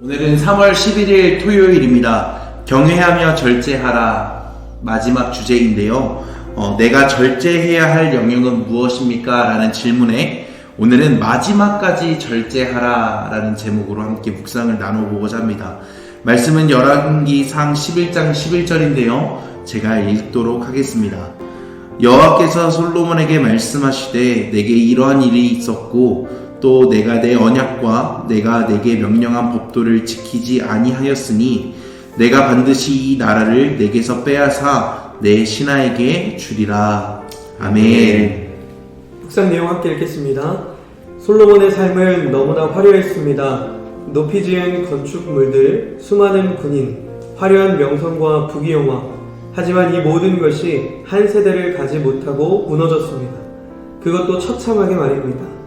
오늘은 3월 11일 토요일입니다. 경외하며 절제하라 마지막 주제인데요. 내가 절제해야 할 영역은 무엇입니까? 라는 질문에 오늘은 마지막까지 절제하라 라는 제목으로 함께 묵상을 나눠보고자 합니다. 말씀은 열왕기상 11장 11절인데요. 제가 읽도록 하겠습니다. 여호와께서 솔로몬에게 말씀하시되 내게 이러한 일이 있었고 또 내가 내 언약과 내가 내게 명령한 법도를 지키지 아니하였으니 내가 반드시 이 나라를 내게서 빼앗아 내 신하에게 주리라. 아멘. 묵상 내용 함께 읽겠습니다. 솔로몬의 삶은 너무나 화려했습니다. 높이 지은 건축물들, 수많은 군인, 화려한 명성과 부귀영화. 하지만 이 모든 것이 한 세대를 가지 못하고 무너졌습니다. 그것도 처참하게 말입니다.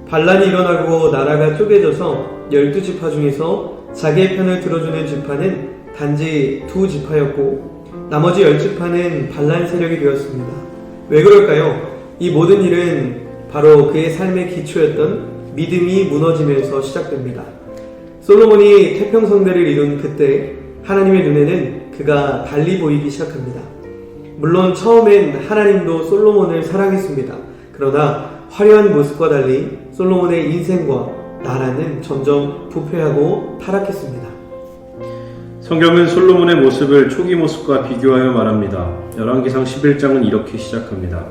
반란이 일어나고 나라가 쪼개져서 12지파 중에서 자기의 편을 들어주는 지파는 단지 2지파였고 나머지 10지파는 반란 세력이 되었습니다. 왜 그럴까요? 이 모든 일은 바로 그의 삶의 기초였던 믿음이 무너지면서 시작됩니다. 솔로몬이 태평성대를 이룬 그때 하나님의 눈에는 그가 달리 보이기 시작합니다. 물론 처음엔 하나님도 솔로몬을 사랑했습니다. 그러나 화려한 모습과 달리 솔로몬의 인생과 나라는 점점 부패하고 타락했습니다. 성경은 솔로몬의 모습을 초기 모습과 비교하여 말합니다. 열왕기상 11장은 이렇게 시작합니다.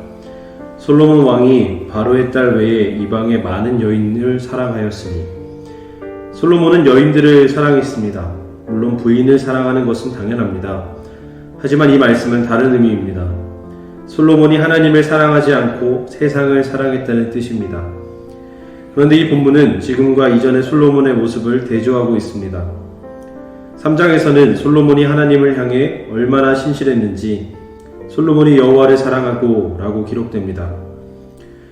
솔로몬 왕이 바로의 딸 외에 이방의 많은 여인을 사랑하였으니. 솔로몬은 여인들을 사랑했습니다. 물론 부인을 사랑하는 것은 당연합니다. 하지만 이 말씀은 다른 의미입니다. 솔로몬이 하나님을 사랑하지 않고 세상을 사랑했다는 뜻입니다. 그런데 이 본문은 지금과 이전의 솔로몬의 모습을 대조하고 있습니다. 3장에서는 솔로몬이 하나님을 향해 얼마나 신실했는지 솔로몬이 여호와를 사랑하고 라고 기록됩니다.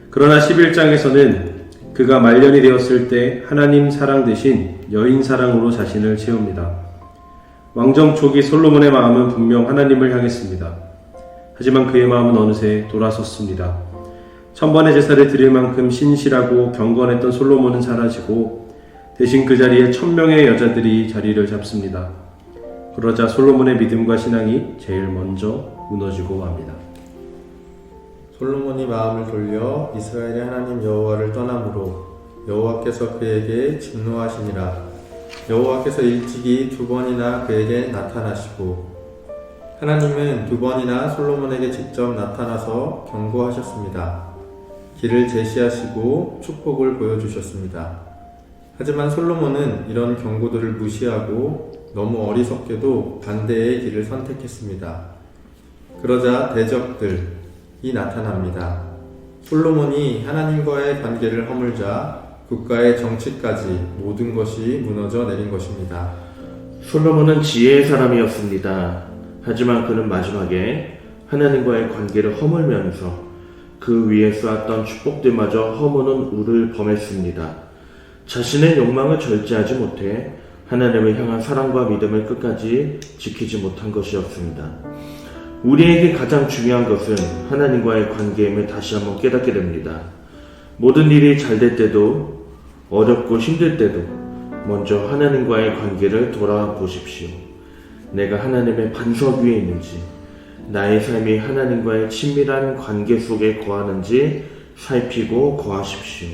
그러나 11장에서는 그가 말년이 되었을 때 하나님 사랑 대신 여인 사랑으로 자신을 채웁니다. 왕정 초기 솔로몬의 마음은 분명 하나님을 향했습니다. 하지만 그의 마음은 어느새 돌아섰습니다. 천번의 제사를 드릴 만큼 신실하고 경건했던 솔로몬은 사라지고 대신 그 자리에 1000명의 여자들이 자리를 잡습니다. 그러자 솔로몬의 믿음과 신앙이 제일 먼저 무너지고 맙니다. 솔로몬이 마음을 돌려 이스라엘의 하나님 여호와를 떠나므로 여호와께서 그에게 진노하시니라. 여호와께서 일찍이 2번이나 그에게 나타나시고 하나님은 2번이나 솔로몬에게 직접 나타나서 경고하셨습니다. 길을 제시하시고 축복을 보여주셨습니다. 하지만 솔로몬은 이런 경고들을 무시하고 너무 어리석게도 반대의 길을 선택했습니다. 그러자 대적들이 나타납니다. 솔로몬이 하나님과의 관계를 허물자 국가의 정치까지 모든 것이 무너져 내린 것입니다. 솔로몬은 지혜의 사람이었습니다. 하지만 그는 마지막에 하나님과의 관계를 허물면서 그 위에 쌓았던 축복들마저 허무는 우를 범했습니다. 자신의 욕망을 절제하지 못해 하나님을 향한 사랑과 믿음을 끝까지 지키지 못한 것이었습니다. 우리에게 가장 중요한 것은 하나님과의 관계임을 다시 한번 깨닫게 됩니다. 모든 일이 잘 될 때도 어렵고 힘들 때도 먼저 하나님과의 관계를 돌아보십시오. 내가 하나님의 반석 위에 있는지, 나의 삶이 하나님과의 친밀한 관계 속에 거하는지 살피고 거하십시오.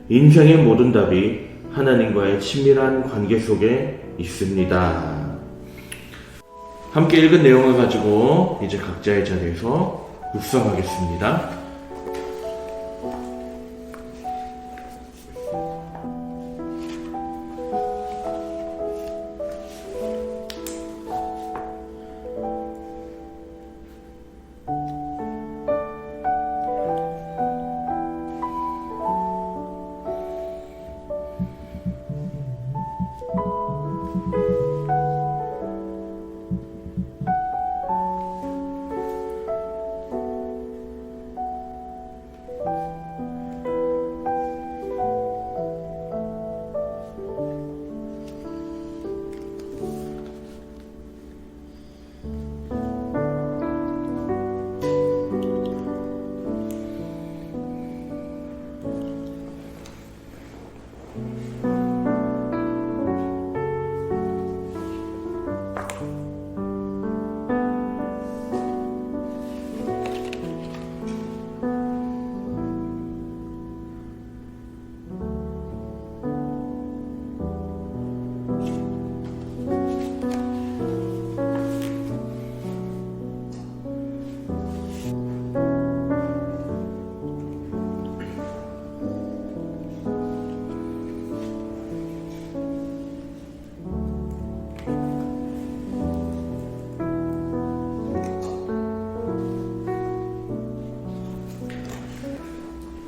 인생의 모든 답이 하나님과의 친밀한 관계 속에 있습니다. 함께 읽은 내용을 가지고 이제 각자의 자리에서 묵상하겠습니다.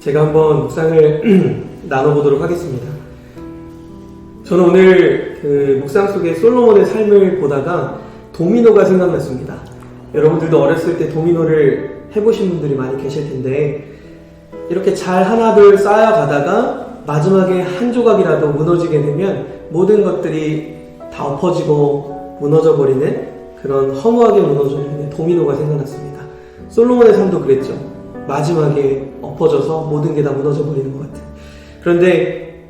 제가 한번 묵상을 나눠보도록 하겠습니다. 저는 오늘 그 묵상 속에 솔로몬의 삶을 보다가 도미노가 생각났습니다. 여러분들도 어렸을 때 도미노를 해보신 분들이 많이 계실 텐데 이렇게 잘 하나둘 쌓여가다가 마지막에 한 조각이라도 무너지게 되면 모든 것들이 다 엎어지고 무너져버리는 그런 허무하게 무너져버리는 도미노가 생각났습니다. 솔로몬의 삶도 그랬죠. 마지막에 엎어져서 모든 게 다 무너져버리는 것 같은. 그런데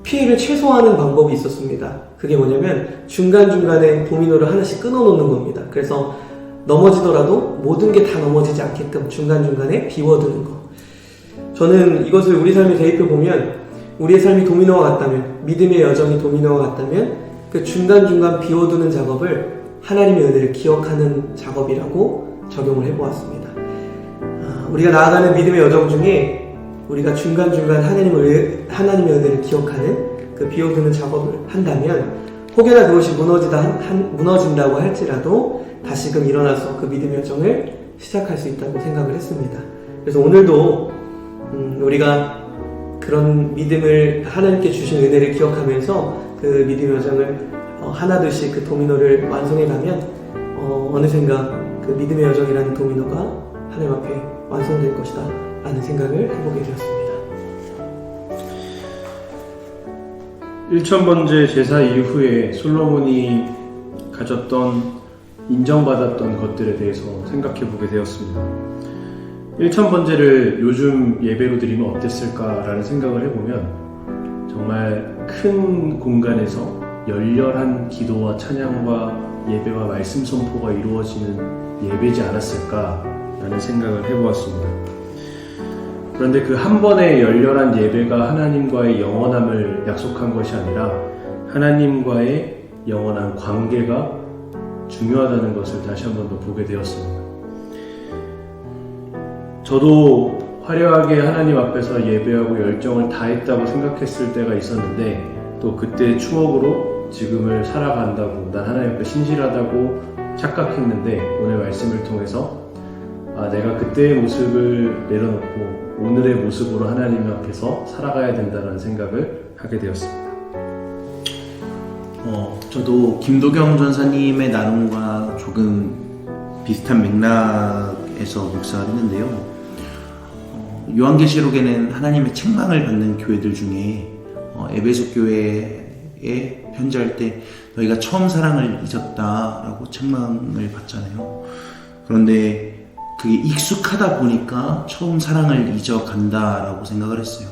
피해를 최소화하는 방법이 있었습니다. 그게 뭐냐면 중간중간에 도미노를 하나씩 끊어놓는 겁니다. 그래서 넘어지더라도 모든 게 다 넘어지지 않게끔 중간중간에 비워두는 거. 저는 이것을 우리 삶에 대입해보면 우리의 삶이 도미노와 같다면, 믿음의 여정이 도미노와 같다면 그 중간중간 비워두는 작업을 하나님의 은혜를 기억하는 작업이라고 적용을 해보았습니다. 우리가 나아가는 믿음의 여정 중에 우리가 중간중간 하나님의 은혜를 기억하는 그 비워두는 작업을 한다면 혹여나 그것이 무너진다고 할지라도 다시금 일어나서 그 믿음의 여정을 시작할 수 있다고 생각을 했습니다. 그래서 오늘도 우리가 그런 믿음을 하나님께 주신 은혜를 기억하면서 그 믿음의 여정을 하나둘씩 그 도미노를 완성해가면 어느샌가 그 믿음의 여정이라는 도미노가 하나님 앞에 완성될 것이다 라는 생각을 해보게 되었습니다. 1000번째 제사 이후에 솔로몬이 가졌던 인정받았던 것들에 대해서 생각해 보게 되었습니다. 1000번째를 요즘 예배로 드리면 어땠을까라는 생각을 해보면 정말 큰 공간에서 열렬한 기도와 찬양과 예배와 말씀 선포가 이루어지는 예배지 않았을까라는 생각을 해보았습니다. 그런데 그 한 번의 열렬한 예배가 하나님과의 영원함을 약속한 것이 아니라 하나님과의 영원한 관계가 중요하다는 것을 다시 한 번 더 보게 되었습니다. 저도 화려하게 하나님 앞에서 예배하고 열정을 다했다고 생각했을 때가 있었는데 또 그때의 추억으로 지금을 살아간다고, 난 하나님 앞에 신실하다고 착각했는데 오늘 말씀을 통해서 내가 그때의 모습을 내려놓고 오늘의 모습으로 하나님 앞에서 살아가야 된다는 생각을 하게 되었습니다. 저도 김도경 전사님의 나눔과 조금 비슷한 맥락에서 묵상을 했는데요. 요한계시록에는 하나님의 책망을 받는 교회들 중에 에베소 교회에 편지할 때 너희가 처음 사랑을 잊었다라고 책망을 받잖아요. 그런데 그게 익숙하다 보니까 처음 사랑을 잊어간다라고 생각을 했어요.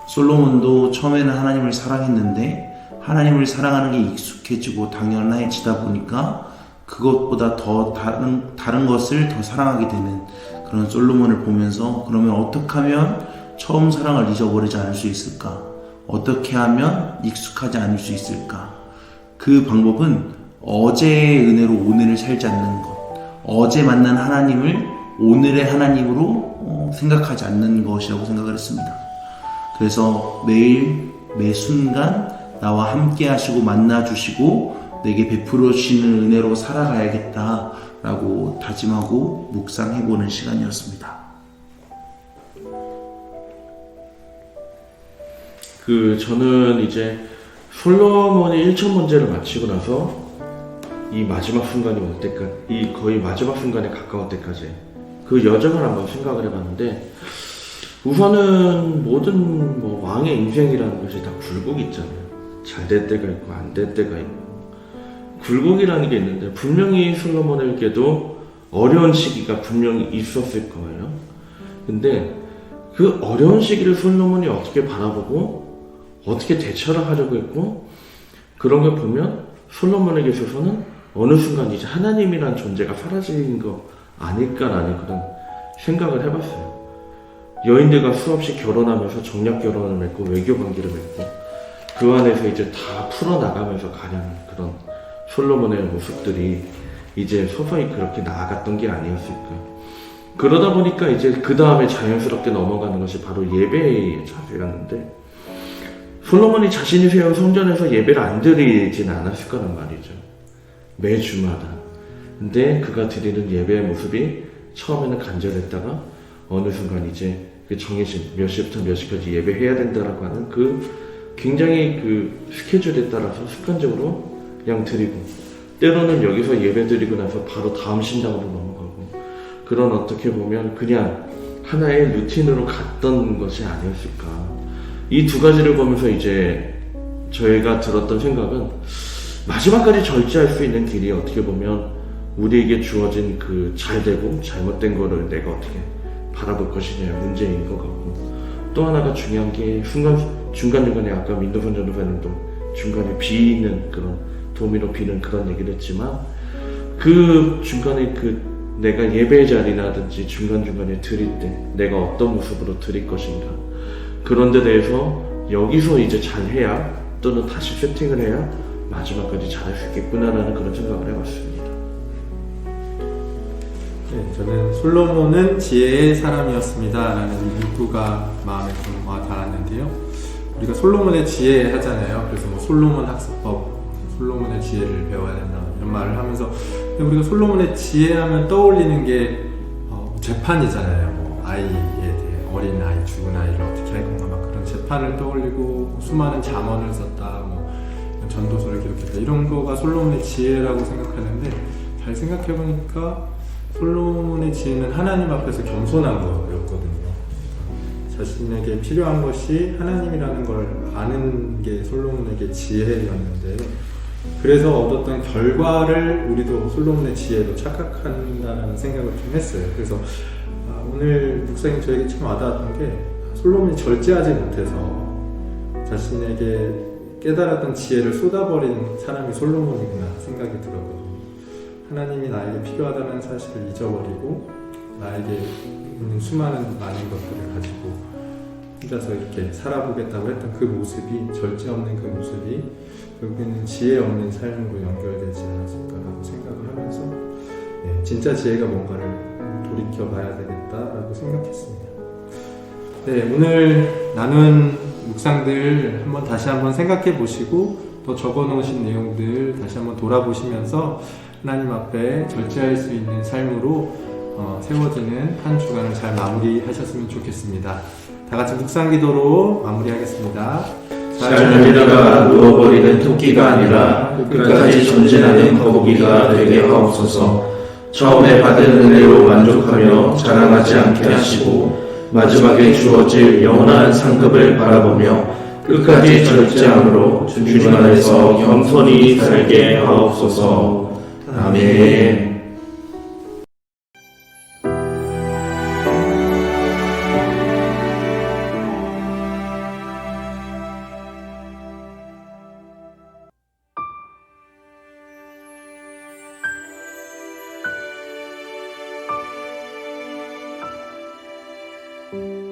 솔로몬도 처음에는 하나님을 사랑했는데 하나님을 사랑하는 게 익숙해지고 당연해지다 보니까 그것보다 더 다른 것을 더 사랑하게 되는 그런 솔로몬을 보면서 그러면 어떻게 하면 처음 사랑을 잊어버리지 않을 수 있을까? 어떻게 하면 익숙하지 않을 수 있을까? 그 방법은 어제의 은혜로 오늘을 살지 않는 것, 어제 만난 하나님을 오늘의 하나님으로 생각하지 않는 것이라고 생각을 했습니다. 그래서 매일 매 순간 나와 함께 하시고 만나 주시고 내게 베풀어 주시는 은혜로 살아가야겠다 라고 다짐하고 묵상해보는 시간이었습니다. 저는 이제 솔로몬이 1000번째를 마치고 나서 이 마지막 순간이 올 때까지, 이 거의 마지막 순간에 가까울 때까지 그 여정을 한번 생각을 해봤는데, 우선은 모든 왕의 인생이라는 것이 다 굴곡이 있잖아요. 잘 될 때가 있고 안 될 때가 있고 굴곡이라는 게 있는데 분명히 솔로몬에게도 어려운 시기가 분명히 있었을 거예요. 근데 그 어려운 시기를 솔로몬이 어떻게 바라보고 어떻게 대처를 하려고 했고, 그런 걸 보면 솔로몬에게 있어서는 어느 순간 이제 하나님이란 존재가 사라진 거 아닐까라는 그런 생각을 해봤어요. 여인들과 수없이 결혼하면서 정략 결혼을 맺고 외교 관계를 맺고 그 안에서 이제 다 풀어나가면서 가는 그런 솔로몬의 모습들이 이제 서서히 그렇게 나아갔던 게 아니었을까. 그러다 보니까 이제 그 다음에 자연스럽게 넘어가는 것이 바로 예배의 자세였는데, 솔로몬이 자신이 세운 성전에서 예배를 안 드리진 않았을 거란 말이죠. 매주마다. 근데 그가 드리는 예배의 모습이 처음에는 간절했다가 어느 순간 이제 그 정해진 몇 시부터 몇 시까지 예배해야 된다라고 하는 그 굉장히 그 스케줄에 따라서 습관적으로 그냥 드리고, 때로는 여기서 예배 드리고 나서 바로 다음 신당으로 넘어가고, 그런 어떻게 보면 그냥 하나의 루틴으로 갔던 것이 아니었을까. 이 두 가지를 보면서 이제 저희가 들었던 생각은, 마지막까지 절제할 수 있는 길이 어떻게 보면 우리에게 주어진 그 잘되고 잘못된 거를 내가 어떻게 바라볼 것이냐의 문제인 것 같고, 또 하나가 중요한 게 중간중간에 아까 민도선 전도사님도 중간에 비는 그런 도미노 비는 그런 얘기를 했지만, 그 중간에 그 내가 예배 자리라든지 중간중간에 드릴 때 내가 어떤 모습으로 드릴 것인가, 그런 데 대해서 여기서 이제 잘 해야, 또는 다시 세팅을 해야 마지막까지 잘할 수 있겠구나라는 그런 생각을 해봤습니다. 네, 저는 솔로몬은 지혜의 사람이었습니다 라는 문구가 마음에 좀 와닿았는데요. 우리가 솔로몬의 지혜 하잖아요. 그래서 뭐 솔로몬 학습법, 솔로몬의 지혜를 배워야 된다 이런 말을 하면서, 근데 우리가 솔로몬의 지혜하면 떠올리는 게 재판이잖아요. 뭐 아이에 대해, 어린 아이, 죽은 아이를 어떻게 할 건가 막 그런 재판을 떠올리고, 수많은 잠언을 썼다, 뭐 전도서를 기록했다, 이런 거가 솔로몬의 지혜라고 생각하는데, 잘 생각해 보니까 솔로몬의 지혜는 하나님 앞에서 겸손한 거였거든요. 자신에게 필요한 것이 하나님이라는 걸 아는 게 솔로몬에게 지혜였는데, 그래서 얻었던 결과를 우리도 솔로몬의 지혜로 착각한다는 생각을 좀 했어요. 그래서 오늘 목사님 저에게 참 와닿았던 게, 솔로몬이 절제하지 못해서 자신에게 깨달았던 지혜를 쏟아버린 사람이 솔로몬이구나 생각이 들었거든요. 하나님이 나에게 필요하다는 사실을 잊어버리고 나에게 있는 수많은 많은 것들을 가지고 혼자서 이렇게 살아보겠다고 했던 그 모습이, 절제 없는 그 모습이 결국에는 지혜 없는 삶으로 연결되지 않았을까라고 생각을 하면서, 진짜 지혜가 뭔가를 돌이켜봐야 되겠다라고 생각했습니다. 네, 오늘 나눈 묵상들 다시 한번 생각해 보시고, 또 적어 놓으신 내용들 다시 한번 돌아보시면서 하나님 앞에 절제할 수 있는 삶으로 세워지는 한 주간을 잘 마무리하셨으면 좋겠습니다. 다 같이 묵상 기도로 마무리하겠습니다. 살려다가 누워버리는 토끼가 아니라 끝까지 전진하는 거북이가 되게 하옵소서. 처음에 받은 은혜로 만족하며 자랑하지 않게 하시고, 마지막에 주어질 영원한 상급을 바라보며 끝까지 절제함으로 주님 안에서 겸손히 살게 하옵소서. 아멘. thank you